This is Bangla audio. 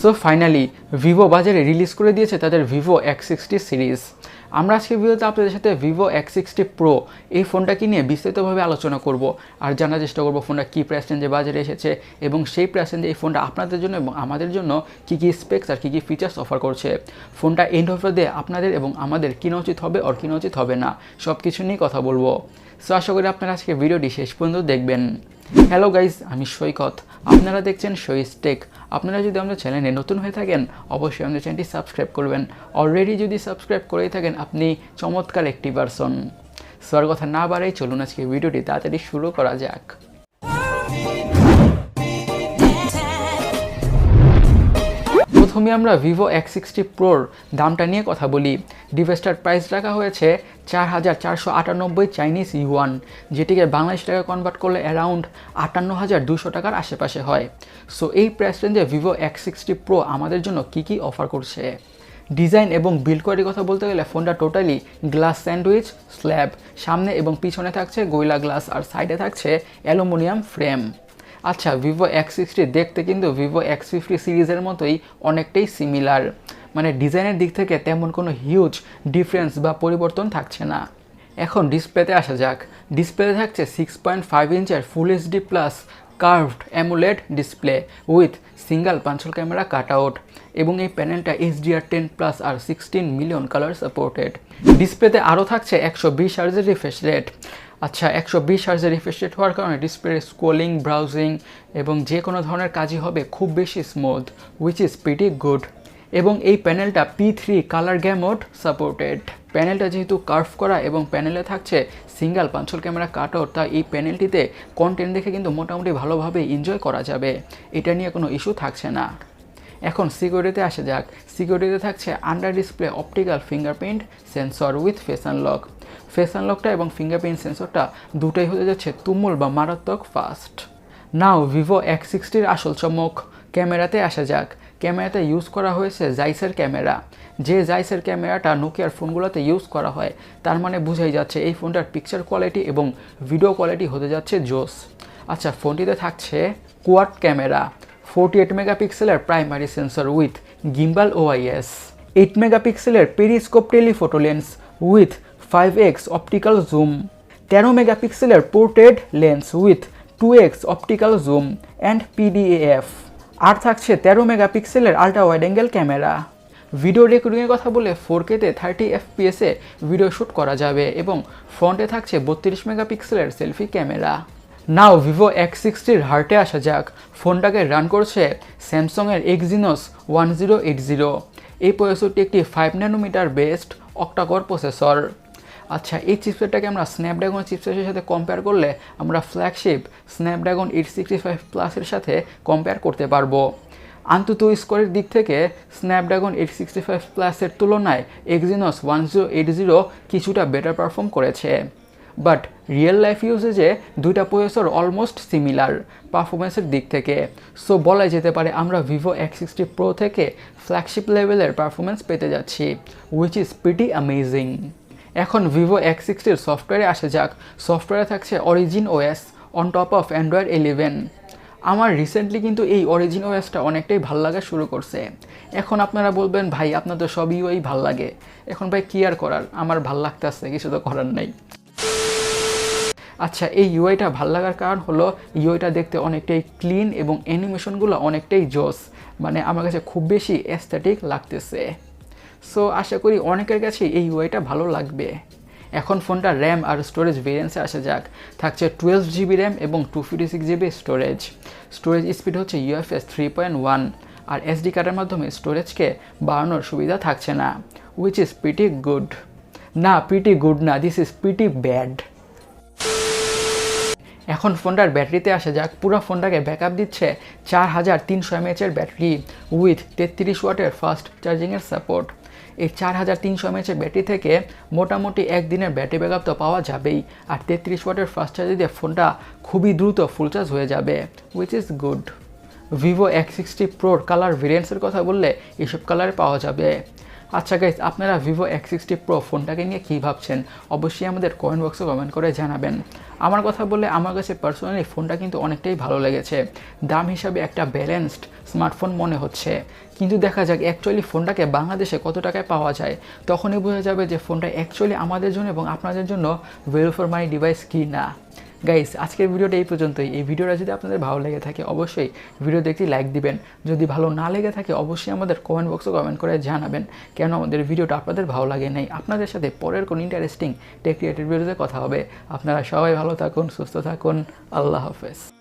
সো ফাইনালি ভিভো বাজারে রিলিজ করে দিয়েছে তাদের ভিভো X60 সিরিজ। আমরা আজকে ভিডিওতে আপনাদের সাথে ভিভো X60 প্রো এই ফোনটাকে নিয়ে বিস্তারিতভাবে আলোচনা করব আর জানার চেষ্টা করব ফোনটা কী প্রাইস রেঞ্জে বাজারে এসেছে এবং সেই প্রাইস রেঞ্জে এই ফোনটা আপনাদের জন্য এবং আমাদের জন্য কী কী স্পেক্স আর কী কী ফিচার্স অফার করছে, ফোনটা এন্ড অফার দিয়ে আপনাদের এবং আমাদের কেনা উচিত হবে আর কেনা উচিত হবে না সব কিছু নিয়ে কথা বলবো। সো আশা করি আপনারা আজকে ভিডিওটি শেষ পর্যন্ত দেখবেন। হ্যালো গাইজ, আমি সৈকত, আপনারা দেখছেন সইস টেক। আপনারা যদি আমাদের চ্যানেলে নতুন হয়ে থাকেন অবশ্যই আমাদের চ্যানেলটি সাবস্ক্রাইব করবেন। অলরেডি যদি সাবস্ক্রাইব করেই থাকেন আপনি চমৎকার একটি পারসন। সো আর কথা না বাড়াই চলুন আজকে ভিডিওটি তাড়াতাড়ি শুরু করা যাক। প্রথমে আমরা ভিভো X60 প্রোর দামটা নিয়ে কথা বলি। ডিভাইসটার প্রাইস রাখা হয়েছে 4,498 চাইনিজ ইউয়ান, যেটিকে বাংলাদেশ টাকা কনভার্ট করলে অ্যারাউন্ড 58,200 টাকার আশেপাশে হয়। সো এই প্রাইস রেঞ্জে ভিভো X60 প্রো আমাদের জন্য কী কী অফার করছে। ডিজাইন এবং বিল্ড কোয়ালিটির কথা বলতে গেলে ফোনটা টোটালি গ্লাস স্যান্ডউইচ স্ল্যাব, সামনে এবং পিছনে থাকছে গোরিলা গ্লাস আর সাইডে থাকছে অ্যালুমিনিয়াম ফ্রেম। আচ্ছা, ভিভো X60 দেখতে কিন্তু ভিভো X50 সিরিজের মতোই অনেকটাই সিমিলার, মানে ডিজাইনের দিক থেকে তেমন কোনো হিউজ ডিফারেন্স বা পরিবর্তন থাকছে না। এখন ডিসপ্লেতে আসা যাক। ডিসপ্লেতে থাকছে 6.5 ইঞ্চের full HD plus curved AMOLED display with single punchhole camera cut out এবং এই প্যানেলটা HDR10 প্লাস আর 16 মিলিয়ন কালার সাপোর্টেড। ডিসপ্লেতে আরও থাকছে 120 হার্জের রিফ্রেশ রেট। আচ্ছা, 120 হার্জের রিফ্রেশ রেট হওয়ার কারণে ডিসপ্লে স্ক্রোলিং, ব্রাউজিং এবং যে কোনো ধরনের কাজই হবে খুব বেশি smooth, which is pretty good. এবং এই প্যানেলটা P3 কালার গ্যামোড সাপোর্টেড। প্যানেলটা যেহেতু কার্ভ করা এবং প্যানেলে থাকছে single punchhole camera cut out, তাই এই প্যানেলটিতে কন্টেন্ট দেখে কিন্তু মোটামুটি ভালোভাবে এনজয় করা যাবে, এটা নিয়ে কোনো ইস্যু থাকছে না। এখন সিকিউরিটিতে আসা যাক। সিকিউরিটিতে থাকছে under display optical fingerprint sensor with face unlock. Face আনলকটা এবং ফিঙ্গারপ্রিন্ট সেন্সরটা দুটোই হতে যাচ্ছে তুমুল বা মারাত্মক ফাস্ট। নাও ভিভো X60-র আসল চমক, ক্যামেরাতে আসা যাক। ক্যামেরাতে ইউজ করা হয়েছে জাইসের ক্যামেরা। যে জাইসের ক্যামেরাটা নোকিয়ার ফোনগুলোতে ইউজ করা হয়, তার মানে বোঝাই যাচ্ছে এই ফোনটার পিকচার কোয়ালিটি এবং ভিডিও কোয়ালিটি হতে যাচ্ছে জোস। আচ্ছা, ফোনটিতে থাকছে কোয়াড ক্যামেরা, 48 মেগাপিক্সেলের primary sensor with gimbal OIS, 8 মেগাপিক্সেলের periscope telephoto lens with 5x optical zoom, 13 মেগাপিক্সেলের portrait lens with 2x optical zoom and PDAF, আর থাকছে 13 মেগাপিক্সেলের ultra wide angle camera. Video রেকর্ডিংয়ের কথা বলে 4K-তে 30 FPS-এ ভিডিও শ্যুট করা যাবে এবং ফ্রন্টে থাকছে 32 মেগাপিক্সেলের সেলফি ক্যামেরা। নাও ভিভো X60-র হার্টে আসা যাক। ফোনটাকে রান করছে স্যামসাংয়ের Exynos 1080। এই প্রসেসরটি একটি 5 ন্যানোমিটার বেসড অক্টাকোর প্রসেসর। আচ্ছা, এই চিপসেটটাকে আমরা স্ন্যাপড্রাগন চিপসেটের সাথে কম্পেয়ার করলে আমরা ফ্ল্যাগশিপ স্ন্যাপড্রাগন 865 প্লাসের সাথে কম্পেয়ার করতে পারবো। আন্তত স্কোরের দিক থেকে স্ন্যাপড্রাগন 865 প্লাসের তুলনায় Exynos 1080 কিছুটা বেটার পারফর্ম করেছে। বাট রিয়েল লাইফ ইউজেজে দুইটা প্রসেসর অলমোস্ট সিমিলার পারফরমেন্সের দিক থেকে। সো বলা যেতে পারে আমরা ভিভো X60 প্রো থেকে ফ্ল্যাগশিপ লেভেলের পারফরমেন্স পেতে যাচ্ছি, উইচ ইজ প্রিটি অ্যামেজিং। এখন ভিভো X60-র সফটওয়্যারে আসা যাক। সফটওয়্যারে থাকছে origin OS on top of Android 11। আমার রিসেন্টলি কিন্তু এই অরিজিন OS-টা অনেকটাই ভাল লাগা শুরু করছে। এখন আপনারা বলবেন ভাই আপনার তো সব ইউআই ভাল লাগে। এখন ভাই কি আর করার, আমার ভাল লাগতেছে, কিছু তো করার নাই। আচ্ছা, এই ইউআইটা ভাল লাগার কারণ হলো ইউআইটা দেখতে অনেকটাই ক্লিন এবং অ্যানিমেশনগুলো অনেকটাই জোস, মানে আমার কাছে খুব বেশি অ্যাস্থেটিক লাগতেছে। সো আশা করি অনেকের কাছে এই ইউআইটা ভালো লাগবে। এখন ফোনটা র্যাম আর স্টোরেজ ভেরিয়েন্সে আসা যাক। থাকছে 12GB র্যাম এবং 256GB স্টোরেজ। স্টোরেজ স্পিড হচ্ছে UFS 3.1 আর SD কার্ডের মাধ্যমে স্টোরেজকে বাড়ানোর সুবিধা থাকছে না, উইচ ইজ প্রিটি গুড। না, প্রিটি গুড না, দিস ইজ প্রিটি ব্যাড। এখন ফোনটার ব্যাটারিতে আসা যাক। পুরো ফোনটাকে ব্যাকআপ দিচ্ছে 4300 mAh ব্যাটারি উইথ 33 ওয়াটের ফাস্ট চার্জিংয়ের সাপোর্ট। এই 4300 mAh ব্যাটারি থেকে মোটামুটি একদিনের ব্যাটারি ব্যাকআপ তো পাওয়া যাবেই, আর 33 ওয়াটের ফাস্ট চার্জ দিয়ে ফোনটা খুবই দ্রুত ফুল চার্জ হয়ে যাবে, which is good. Vivo X60 প্রোর কালার ভেরিয়েন্টসের কথা বললে এসব কালারে পাওয়া যাবে আচ্ছা গাইস, আপনারা Vivo X60 Pro ফোনটাকে নিয়ে কী ভাবছেন অবশ্যই আমাদের কমেন্ট বক্সে কমেন্ট করে জানাবেন। আমার কথা বললে আমার কাছে পার্সোনালি ফোনটা কিন্তু অনেকটাই ভালো লেগেছে। দাম হিসাবে একটা ব্যালেন্সড স্মার্টফোন মনে হচ্ছে, কিন্তু দেখা যাক অ্যাকচুয়ালি ফোনটাকে বাংলাদেশে কত টাকায় পাওয়া যায়, তখনই বোঝা যাবে যে ফোনটা অ্যাকচুয়ালি আমাদের জন্য এবং আপনাদের জন্য ভ্যালু ফর মানি ডিভাইস কি না। গাইস, আজকের ভিডিওটা এই পর্যন্তই। এই ভিডিওটা যদি আপনাদের ভালো লেগে থাকে অবশ্যই ভিডিওতে একটি লাইক দিবেন। যদি ভালো না লেগে থাকে অবশ্যই আমাদের কমেন্ট বক্সে কমেন্ট করে জানাবেন কেন আমাদের ভিডিওটা আপনাদের ভালো লাগে নাই। আপনাদের সাথে পরের কোন ইন্টারেস্টিং টেক রিলেটেড ভিডিওতে কথা হবে। আপনারা সবাই ভালো থাকুন, সুস্থ থাকুন। আল্লাহ হাফেজ।